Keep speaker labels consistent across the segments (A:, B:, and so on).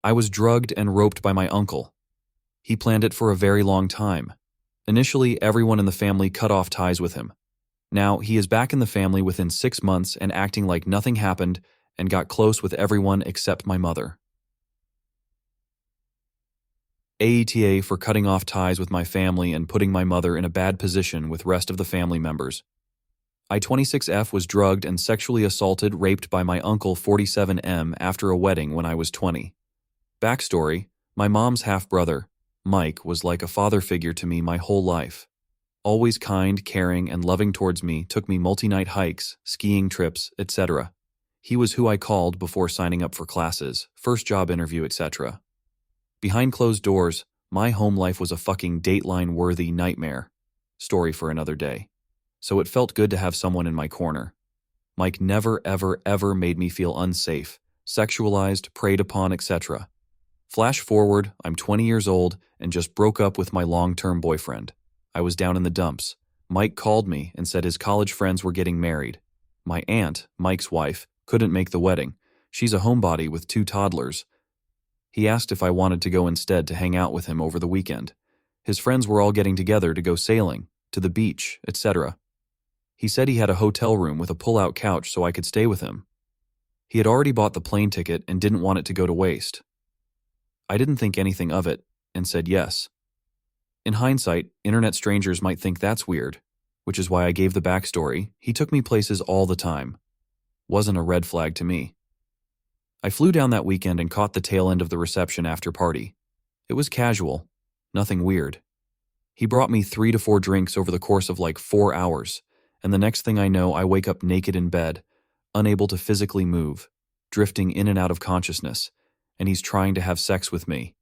A: I was drugged and roped by my uncle. He planned it for a very long time. Initially, everyone in the family cut off ties with him. Now, he is back in the family within 6 months and acting like nothing happened and got close with everyone except my mother. AITA for cutting off ties with my family and putting my mother in a bad position with rest of the family members. I-26F was drugged and sexually assaulted, raped by my uncle 47M after a wedding when I was 20. Backstory: my mom's half-brother, Mike, was like a father figure to me my whole life. Always kind, caring, and loving towards me, took me multi-night hikes, skiing trips, etc. He was who I called before signing up for classes, first job interview, etc. Behind closed doors, my home life was a fucking Dateline-worthy nightmare. Story for another day. So it felt good to have someone in my corner. Mike never, ever, ever made me feel unsafe, sexualized, preyed upon, etc. Flash forward, I'm 20 years old and just broke up with my long-term boyfriend. I was down in the dumps. Mike called me and said his college friends were getting married. My aunt, Mike's wife, couldn't make the wedding. She's a homebody with 2 toddlers. He asked if I wanted to go instead to hang out with him over the weekend. His friends were all getting together to go sailing, to the beach, etc. He said he had a hotel room with a pull-out couch so I could stay with him. He had already bought the plane ticket and didn't want it to go to waste. I didn't think anything of it and said yes. In hindsight, internet strangers might think that's weird, which is why I gave the backstory. He took me places all the time. Wasn't a red flag to me. I flew down that weekend and caught the tail end of the reception after party. It was casual, nothing weird. He brought me 3 to 4 drinks over the course of like 4 hours, and the next thing I know, I wake up naked in bed, unable to physically move, drifting in and out of consciousness, and he's trying to have sex with me.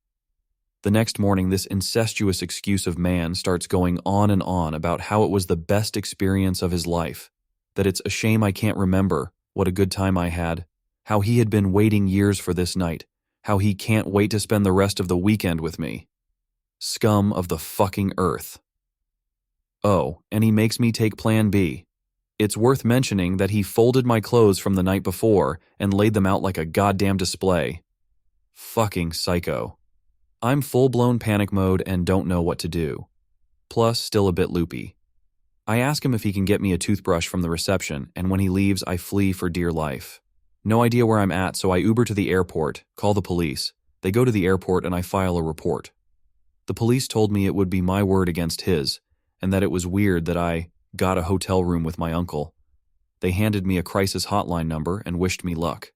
A: The next morning, this incestuous excuse of man starts going on and on about how it was the best experience of his life, that it's a shame I can't remember what a good time I had, how he had been waiting years for this night, how he can't wait to spend the rest of the weekend with me. Scum of the fucking earth. Oh, and he makes me take Plan B. It's worth mentioning that he folded my clothes from the night before and laid them out like a goddamn display. Fucking psycho. I'm full-blown panic mode and don't know what to do. Plus, still a bit loopy. I ask him if he can get me a toothbrush from the reception, and when he leaves, I flee for dear life. No idea where I'm at, so I Uber to the airport, call the police. They go to the airport and I file a report. The police told me it would be my word against his, and that it was weird that I got a hotel room with my uncle. They handed me a crisis hotline number and wished me luck.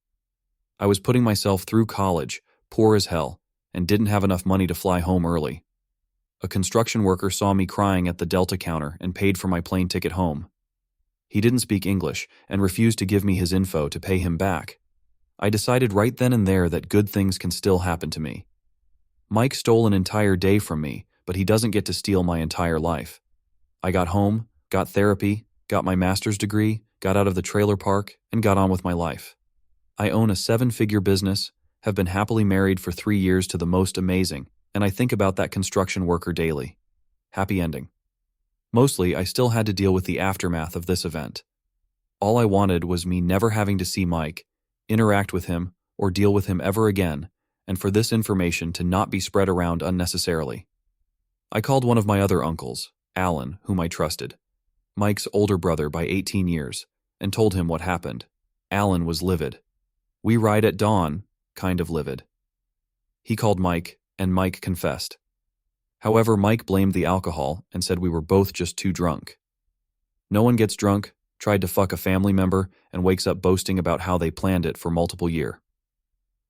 A: I was putting myself through college, poor as hell, and didn't have enough money to fly home early. A construction worker saw me crying at the Delta counter and paid for my plane ticket home. He didn't speak English and refused to give me his info to pay him back. I decided right then and there that good things can still happen to me. Mike stole an entire day from me, but he doesn't get to steal my entire life. I got home, got therapy, got my master's degree, got out of the trailer park, and got on with my life. I own a 7-figure business, have been happily married for 3 years to the most amazing, and I think about that construction worker daily. Happy ending. Mostly, I still had to deal with the aftermath of this event. All I wanted was me never having to see Mike, interact with him, or deal with him ever again, and for this information to not be spread around unnecessarily. I called one of my other uncles, Alan, whom I trusted, Mike's older brother by 18 years, and told him what happened. Alan was livid. We ride at dawn, kind of livid. He called Mike, and Mike confessed. However, Mike blamed the alcohol and said we were both just too drunk. No one gets drunk, tried to fuck a family member, and wakes up boasting about how they planned it for multiple years.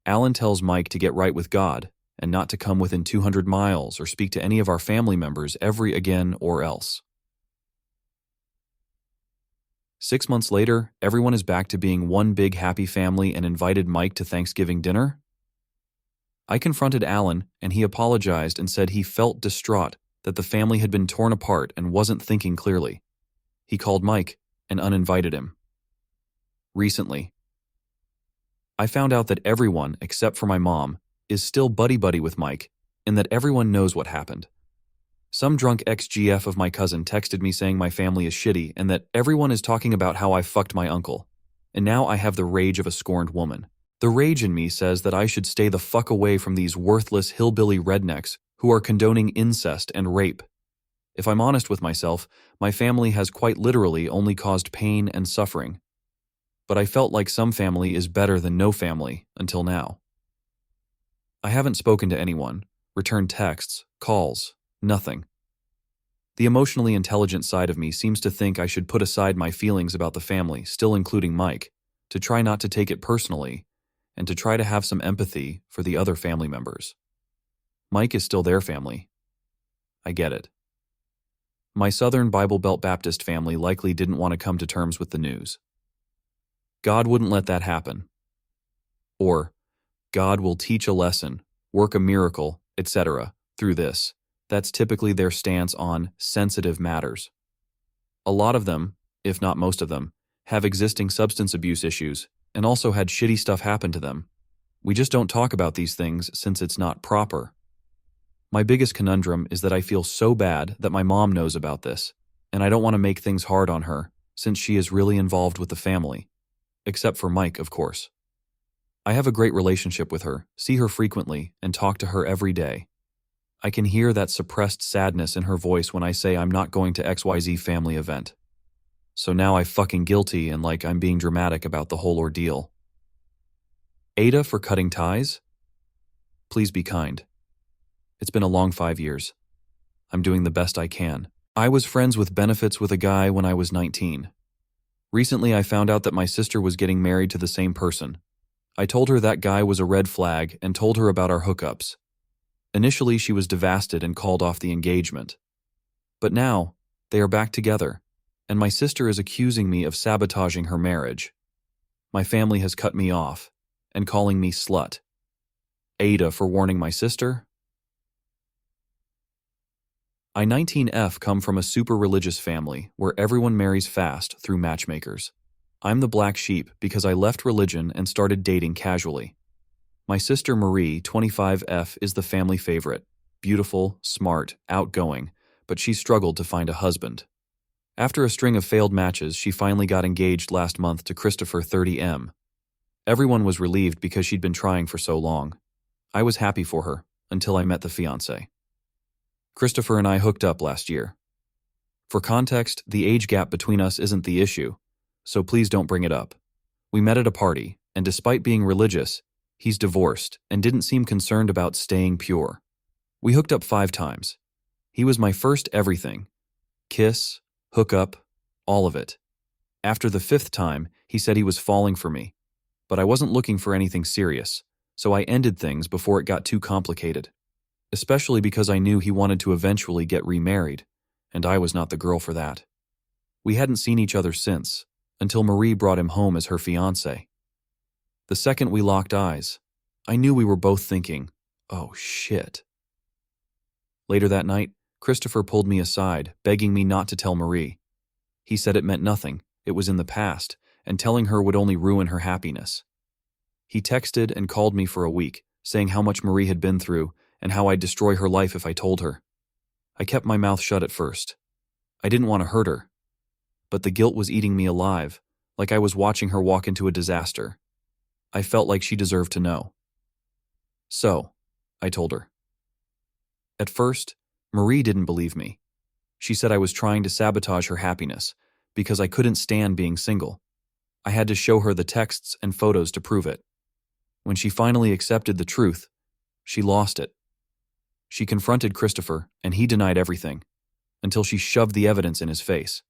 A: Alan tells Mike to get right with God and not to come within 200 miles or speak to any of our family members ever again or else. 6 months later, everyone is back to being one big happy family and invited Mike to Thanksgiving dinner? I confronted Alan, and he apologized and said he felt distraught that the family had been torn apart and wasn't thinking clearly. He called Mike and uninvited him. Recently, I found out that everyone, except for my mom, is still buddy-buddy with Mike, and that everyone knows what happened. Some drunk ex-GF of my cousin texted me saying my family is shitty and that everyone is talking about how I fucked my uncle, and now I have the rage of a scorned woman. The rage in me says that I should stay the fuck away from these worthless hillbilly rednecks who are condoning incest and rape. If I'm honest with myself, my family has quite literally only caused pain and suffering. But I felt like some family is better than no family until now. I haven't spoken to anyone, returned texts, calls, nothing. The emotionally intelligent side of me seems to think I should put aside my feelings about the family, still including Mike, to try not to take it personally, and to try to have some empathy for the other family members. Mike is still their family. I get it. My Southern Bible Belt Baptist family likely didn't want to come to terms with the news. God wouldn't let that happen. Or, God will teach a lesson, work a miracle, etc., through this. That's typically their stance on sensitive matters. A lot of them, if not most of them, have existing substance abuse issues and also had shitty stuff happen to them. We just don't talk about these things since it's not proper. My biggest conundrum is that I feel so bad that my mom knows about this, and I don't want to make things hard on her since she is really involved with the family. Except for Mike, of course. I have a great relationship with her, see her frequently, and talk to her every day. I can hear that suppressed sadness in her voice when I say I'm not going to XYZ family event. So now I fucking guilty and like I'm being dramatic about the whole ordeal. AITA for cutting ties? Please be kind. It's been a long 5 years. I'm doing the best I can. I was friends with benefits with a guy when I was 19. Recently I found out that my sister was getting married to the same person. I told her that guy was a red flag and told her about our hookups. Initially she was devastated and called off the engagement. But now, they are back together, and my sister is accusing me of sabotaging her marriage. My family has cut me off, and calling me slut. AITA for warning my sister? I 19F come from a super religious family where everyone marries fast through matchmakers. I'm the black sheep because I left religion and started dating casually. My sister Marie, 25F, is the family favorite. Beautiful, smart, outgoing, but she struggled to find a husband. After a string of failed matches, she finally got engaged last month to Christopher, 30M. Everyone was relieved because she'd been trying for so long. I was happy for her, until I met the fiancé. Christopher and I hooked up last year. For context, the age gap between us isn't the issue, so please don't bring it up. We met at a party, and despite being religious, he's divorced and didn't seem concerned about staying pure. We hooked up 5 times. He was my first everything. Kiss, hook up, all of it. After the 5th time, he said he was falling for me, but I wasn't looking for anything serious, so I ended things before it got too complicated. Especially because I knew he wanted to eventually get remarried, and I was not the girl for that. We hadn't seen each other since, until Marie brought him home as her fiancé. The second we locked eyes, I knew we were both thinking, oh shit. Later that night, Christopher pulled me aside, begging me not to tell Marie. He said it meant nothing, it was in the past, and telling her would only ruin her happiness. He texted and called me for a week, saying how much Marie had been through and how I'd destroy her life if I told her. I kept my mouth shut at first. I didn't want to hurt her. But the guilt was eating me alive, like I was watching her walk into a disaster. I felt like she deserved to know. So, I told her. At first, Marie didn't believe me. She said I was trying to sabotage her happiness because I couldn't stand being single. I had to show her the texts and photos to prove it. When she finally accepted the truth, she lost it. She confronted Christopher, and he denied everything, until she shoved the evidence in his face.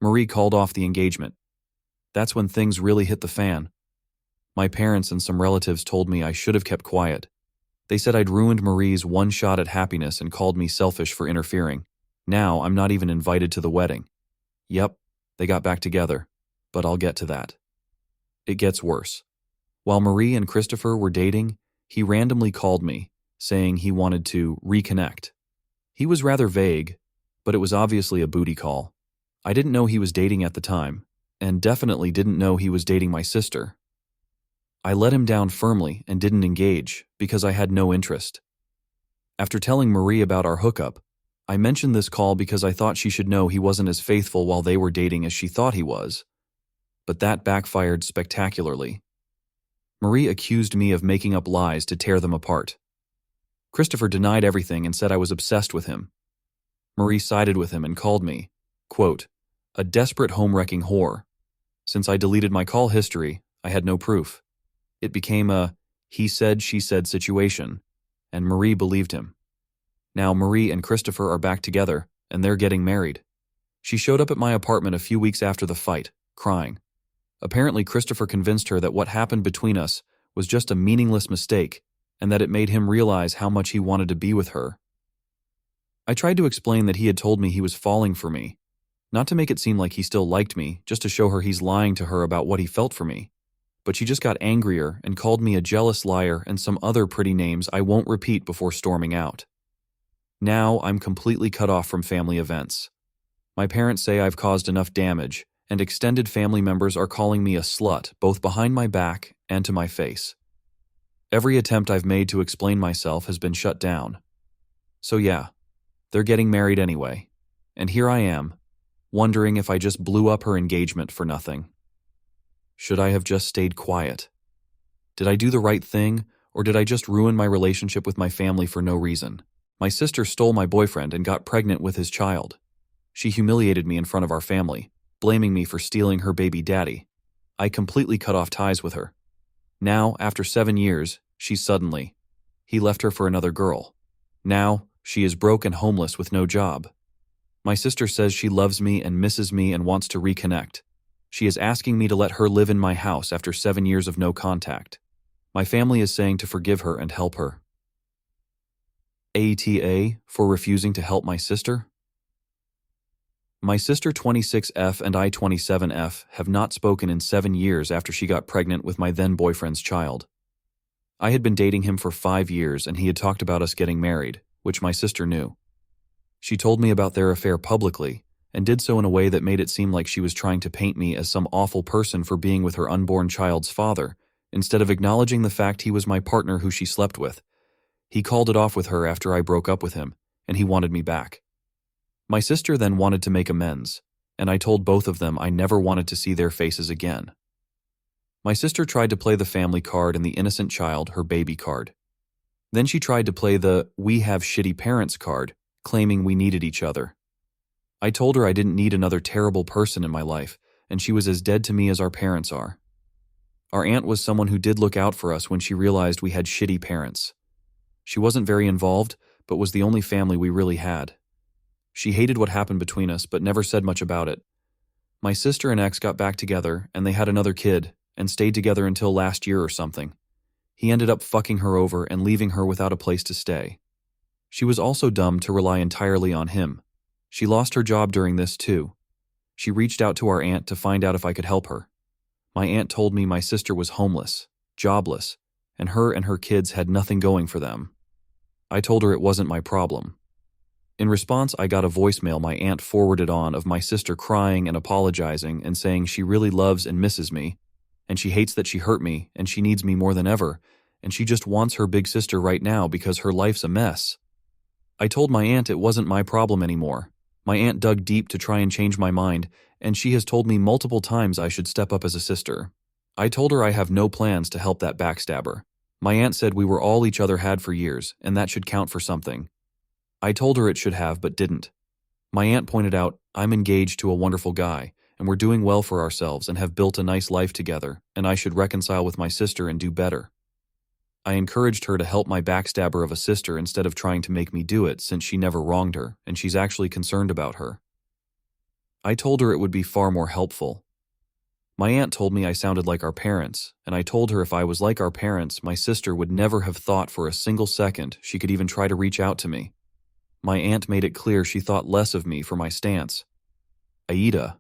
A: Marie called off the engagement. That's when things really hit the fan. My parents and some relatives told me I should have kept quiet. They said I'd ruined Marie's one shot at happiness and called me selfish for interfering. Now I'm not even invited to the wedding. Yep, they got back together, but I'll get to that. It gets worse. While Marie and Christopher were dating, he randomly called me, saying he wanted to reconnect. He was rather vague, but it was obviously a booty call. I didn't know he was dating at the time, and definitely didn't know he was dating my sister. I let him down firmly and didn't engage because I had no interest. After telling Marie about our hookup, I mentioned this call because I thought she should know he wasn't as faithful while they were dating as she thought he was. But that backfired spectacularly. Marie accused me of making up lies to tear them apart. Christopher denied everything and said I was obsessed with him. Marie sided with him and called me, quote, a desperate home-wrecking whore. Since I deleted my call history, I had no proof. It became a he said, she said situation, and Marie believed him. Now Marie and Christopher are back together, and they're getting married. She showed up at my apartment a few weeks after the fight, crying. Apparently Christopher convinced her that what happened between us was just a meaningless mistake, and that it made him realize how much he wanted to be with her. I tried to explain that he had told me he was falling for me, not to make it seem like he still liked me, just to show her he's lying to her about what he felt for me. But she just got angrier and called me a jealous liar and some other pretty names I won't repeat before storming out. Now I'm completely cut off from family events. My parents say I've caused enough damage, and extended family members are calling me a slut, both behind my back and to my face. Every attempt I've made to explain myself has been shut down. So yeah, they're getting married anyway, and here I am, wondering if I just blew up her engagement for nothing. Should I have just stayed quiet? Did I do the right thing, or did I just ruin my relationship with my family for no reason? My sister stole my boyfriend and got pregnant with his child. She humiliated me in front of our family, blaming me for stealing her baby daddy. I completely cut off ties with her. Now, after 7 years, he left her for another girl. Now, she is broke and homeless with no job. My sister says she loves me and misses me and wants to reconnect. She is asking me to let her live in my house after 7 years of no contact. My family is saying to forgive her and help her. AITA for refusing to help my sister? My sister 26F and I 27F have not spoken in 7 years after she got pregnant with my then-boyfriend's child. I had been dating him for 5 years and he had talked about us getting married, which my sister knew. She told me about their affair publicly, and did so in a way that made it seem like she was trying to paint me as some awful person for being with her unborn child's father, instead of acknowledging the fact he was my partner who she slept with. He called it off with her after I broke up with him, and he wanted me back. My sister then wanted to make amends, and I told both of them I never wanted to see their faces again. My sister tried to play the family card and the innocent child, her baby card. Then she tried to play the we have shitty parents card, claiming we needed each other. I told her I didn't need another terrible person in my life, and she was as dead to me as our parents are. Our aunt was someone who did look out for us when she realized we had shitty parents. She wasn't very involved, but was the only family we really had. She hated what happened between us, but never said much about it. My sister and ex got back together, and they had another kid, and stayed together until last year or something. He ended up fucking her over and leaving her without a place to stay. She was also dumb to rely entirely on him. She lost her job during this too. She reached out to our aunt to find out if I could help her. My aunt told me my sister was homeless, jobless, and her kids had nothing going for them. I told her it wasn't my problem. In response, I got a voicemail my aunt forwarded on of my sister crying and apologizing and saying she really loves and misses me, and she hates that she hurt me, and she needs me more than ever, and she just wants her big sister right now because her life's a mess. I told my aunt it wasn't my problem anymore. My aunt dug deep to try and change my mind, and she has told me multiple times I should step up as a sister. I told her I have no plans to help that backstabber. My aunt said we were all each other had for years, and that should count for something. I told her it should have, but didn't. My aunt pointed out, I'm engaged to a wonderful guy, and we're doing well for ourselves and have built a nice life together, and I should reconcile with my sister and do better. I encouraged her to help my backstabber of a sister instead of trying to make me do it since she never wronged her, and she's actually concerned about her. I told her it would be far more helpful. My aunt told me I sounded like our parents, and I told her if I was like our parents, my sister would never have thought for a single second she could even try to reach out to me. My aunt made it clear she thought less of me for my stance. AITA